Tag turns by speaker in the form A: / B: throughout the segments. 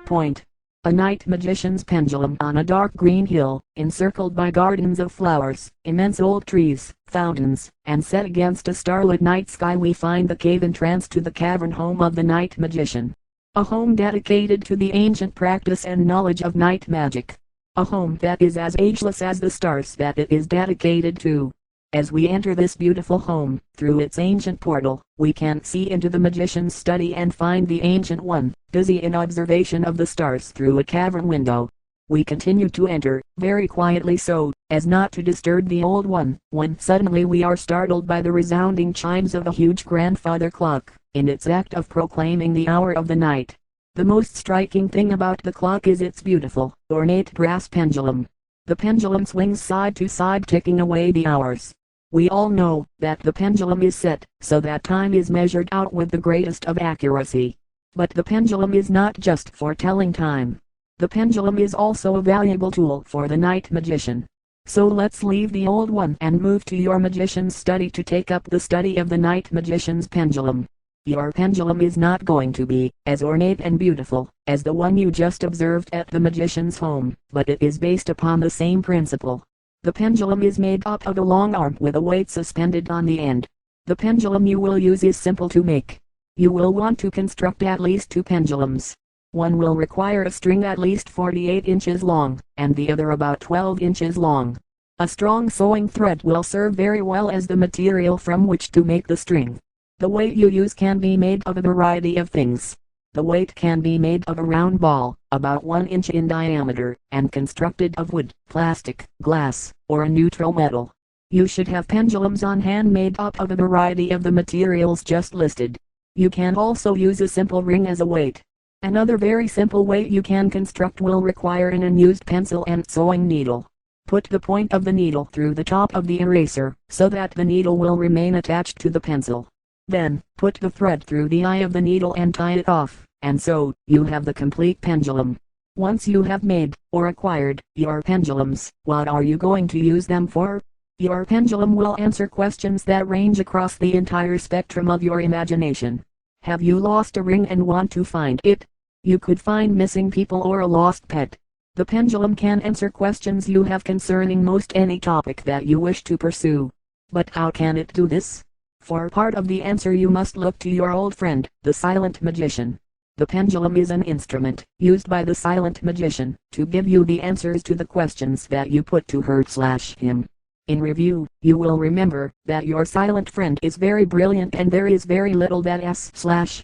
A: Point. A night magician's pendulum on a dark green hill, encircled by gardens of flowers, immense old trees, fountains, and set against a starlit night sky we find the cave entrance to the cavern home of the night magician. A home dedicated to the ancient practice and knowledge of night magic. A home that is as ageless as the stars that it is dedicated to. As we enter this beautiful home, through its ancient portal, we can see into the magician's study and find the Ancient One, busy in observation of the stars through a cavern window. We continue to enter, very quietly so, as not to disturb the Old One, when suddenly we are startled by the resounding chimes of a huge grandfather clock, in its act of proclaiming the hour of the night. The most striking thing about the clock is its beautiful, ornate brass pendulum. The pendulum swings side to side, ticking away the hours. We all know that the pendulum is set so that time is measured out with the greatest of accuracy. But the pendulum is not just for telling time. The pendulum is also a valuable tool for the night magician. So let's leave the Old One and move to your magician's study to take up the study of the night magician's pendulum. Your pendulum is not going to be as ornate and beautiful as the one you just observed at the magician's home, but it is based upon the same principle. The pendulum is made up of a long arm with a weight suspended on the end. The pendulum you will use is simple to make. You will want to construct at least 2 pendulums. One will require a string at least 48 inches long, and the other about 12 inches long. A strong sewing thread will serve very well as the material from which to make the string. The weight you use can be made of a variety of things. The weight can be made of a round ball, about 1 inch in diameter, and constructed of wood, plastic, glass, or a neutral metal. You should have pendulums on hand made up of a variety of the materials just listed. You can also use a simple ring as a weight. Another very simple weight you can construct will require an unused pencil and sewing needle. Put the point of the needle through the top of the eraser, so that the needle will remain attached to the pencil. Then, put the thread through the eye of the needle and tie it off, and so, you have the complete pendulum. Once you have made, or acquired, your pendulums, what are you going to use them for? Your pendulum will answer questions that range across the entire spectrum of your imagination. Have you lost a ring and want to find it? You could find missing people or a lost pet. The pendulum can answer questions you have concerning most any topic that you wish to pursue. But how can it do this? For part of the answer you must look to your old friend, the silent magician. The pendulum is an instrument used by the silent magician to give you the answers to the questions that you put to her/him. In review, you will remember that your silent friend is very brilliant and there is very little that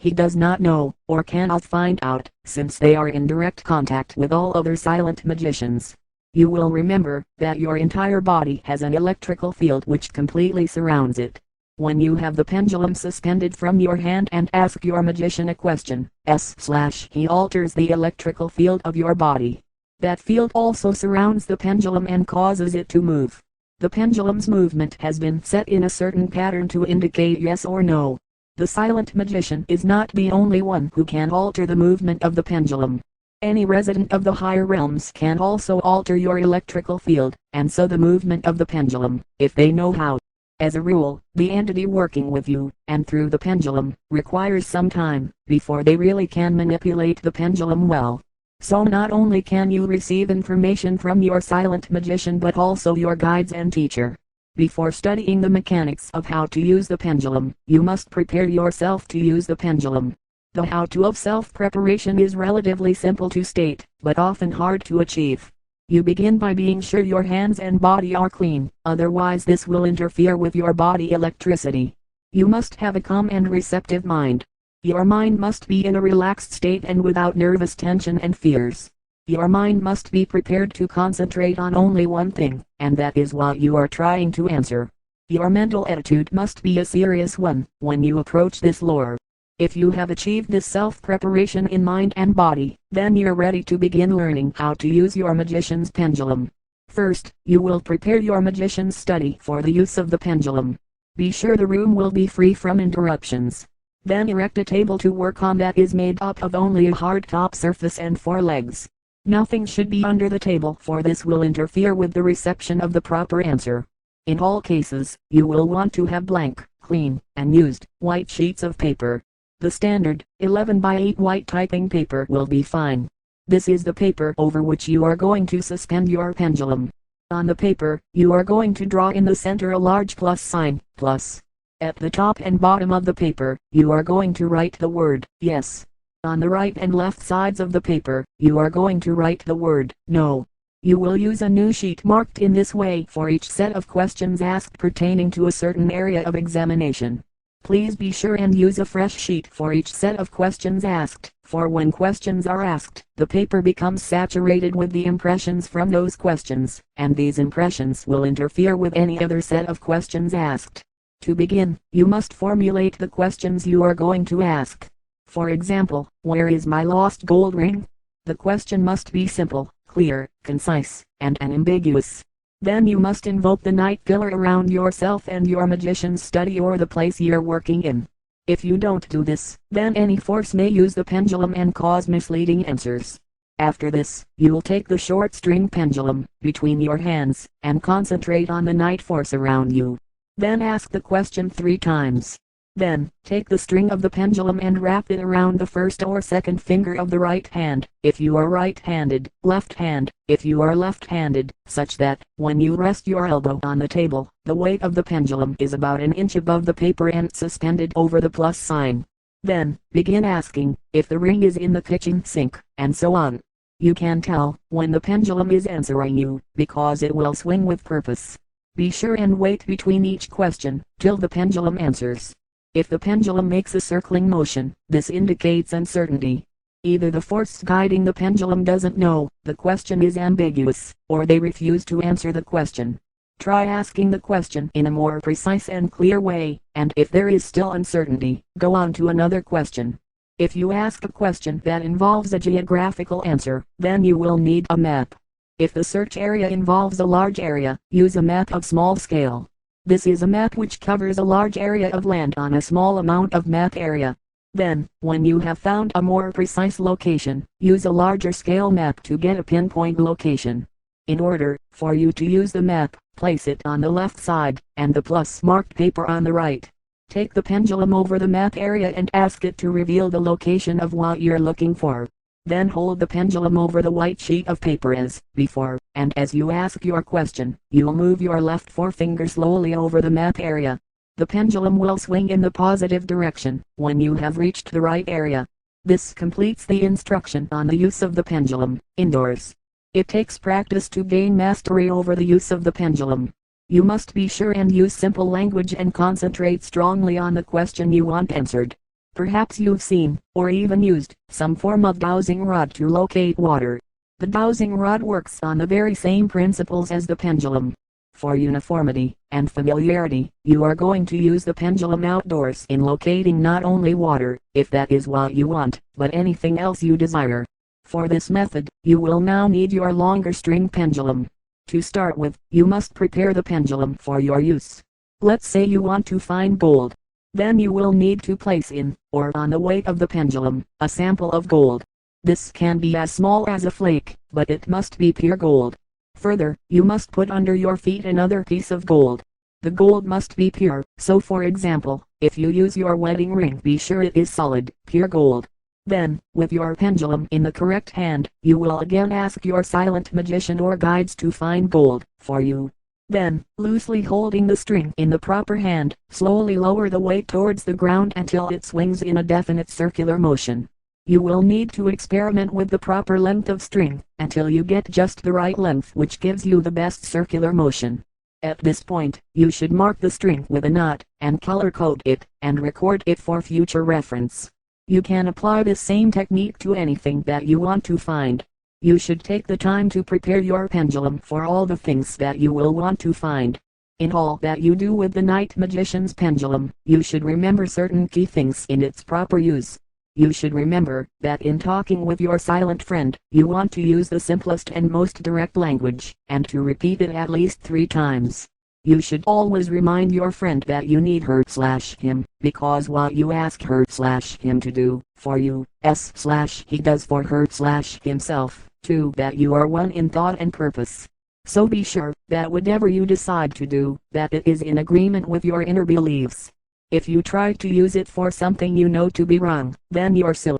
A: he does not know or cannot find out, since they are in direct contact with all other silent magicians. You will remember that your entire body has an electrical field which completely surrounds it. When you have the pendulum suspended from your hand and ask your magician a question, he alters the electrical field of your body. That field also surrounds the pendulum and causes it to move. The pendulum's movement has been set in a certain pattern to indicate yes or no. The silent magician is not the only one who can alter the movement of the pendulum. Any resident of the higher realms can also alter your electrical field, and so the movement of the pendulum, if they know how. As a rule, the entity working with you, and through the pendulum, requires some time, before they really can manipulate the pendulum well. So not only can you receive information from your silent magician but also your guides and teacher. Before studying the mechanics of how to use the pendulum, you must prepare yourself to use the pendulum. The how-to of self-preparation is relatively simple to state, but often hard to achieve. You begin by being sure your hands and body are clean, otherwise this will interfere with your body electricity. You must have a calm and receptive mind. Your mind must be in a relaxed state and without nervous tension and fears. Your mind must be prepared to concentrate on only one thing, and that is what you are trying to answer. Your mental attitude must be a serious one when you approach this lore. If you have achieved this self-preparation in mind and body, then you're ready to begin learning how to use your magician's pendulum. First, you will prepare your magician's study for the use of the pendulum. Be sure the room will be free from interruptions. Then erect a table to work on that is made up of only a hard top surface and 4 legs. Nothing should be under the table, for this will interfere with the reception of the proper answer. In all cases, you will want to have blank, clean, and used, white sheets of paper. The standard, 11 by 8 white typing paper will be fine. This is the paper over which you are going to suspend your pendulum. On the paper, you are going to draw in the center a large plus sign, plus. At the top and bottom of the paper, you are going to write the word, yes. On the right and left sides of the paper, you are going to write the word, no. You will use a new sheet marked in this way for each set of questions asked pertaining to a certain area of examination. Please be sure and use a fresh sheet for each set of questions asked, for when questions are asked, the paper becomes saturated with the impressions from those questions, and these impressions will interfere with any other set of questions asked. To begin, you must formulate the questions you are going to ask. For example, where is my lost gold ring? The question must be simple, clear, concise, and unambiguous. Then you must invoke the night killer around yourself and your magician's study or the place you're working in. If you don't do this, then any force may use the pendulum and cause misleading answers. After this, you'll take the short string pendulum between your hands and concentrate on the night force around you. Then ask the question 3 times. Then, take the string of the pendulum and wrap it around the first or second finger of the right hand, if you are right-handed, left hand, if you are left-handed, such that, when you rest your elbow on the table, the weight of the pendulum is about an inch above the paper and suspended over the plus sign. Then, begin asking, if the ring is in the kitchen sink, and so on. You can tell, when the pendulum is answering you, because it will swing with purpose. Be sure and wait between each question, till the pendulum answers. If the pendulum makes a circling motion, this indicates uncertainty. Either the force guiding the pendulum doesn't know, the question is ambiguous, or they refuse to answer the question. Try asking the question in a more precise and clear way, and if there is still uncertainty, go on to another question. If you ask a question that involves a geographical answer, then you will need a map. If the search area involves a large area, use a map of small scale. This is a map which covers a large area of land on a small amount of map area. Then, when you have found a more precise location, use a larger scale map to get a pinpoint location. In order for you to use the map, place it on the left side, and the plus marked paper on the right. Take the pendulum over the map area and ask it to reveal the location of what you're looking for. Then hold the pendulum over the white sheet of paper as before, and as you ask your question, you'll move your left forefinger slowly over the map area. The pendulum will swing in the positive direction when you have reached the right area. This completes the instruction on the use of the pendulum, indoors. It takes practice to gain mastery over the use of the pendulum. You must be sure and use simple language and concentrate strongly on the question you want answered. Perhaps you've seen, or even used, some form of dowsing rod to locate water. The dowsing rod works on the very same principles as the pendulum. For uniformity and familiarity, you are going to use the pendulum outdoors in locating not only water, if that is what you want, but anything else you desire. For this method, you will now need your longer string pendulum. To start with, you must prepare the pendulum for your use. Let's say you want to find gold. Then you will need to place in, or on the weight of the pendulum, a sample of gold. This can be as small as a flake, but it must be pure gold. Further, you must put under your feet another piece of gold. The gold must be pure, so for example, if you use your wedding ring, be sure it is solid, pure gold. Then, with your pendulum in the correct hand, you will again ask your silent magician or guides to find gold for you. Then, loosely holding the string in the proper hand, slowly lower the weight towards the ground until it swings in a definite circular motion. You will need to experiment with the proper length of string, until you get just the right length which gives you the best circular motion. At this point, you should mark the string with a knot, and color code it, and record it for future reference. You can apply this same technique to anything that you want to find. You should take the time to prepare your pendulum for all the things that you will want to find. In all that you do with the night magician's pendulum, you should remember certain key things in its proper use. You should remember that in talking with your silent friend, you want to use the simplest and most direct language, and to repeat it at least 3 times. You should always remind your friend that you need her/him, because what you ask her/him to do for you, he does for her/himself. 2. That you are one in thought and purpose. So be sure that whatever you decide to do, that it is in agreement with your inner beliefs. If you try to use it for something you know to be wrong, then you're silly.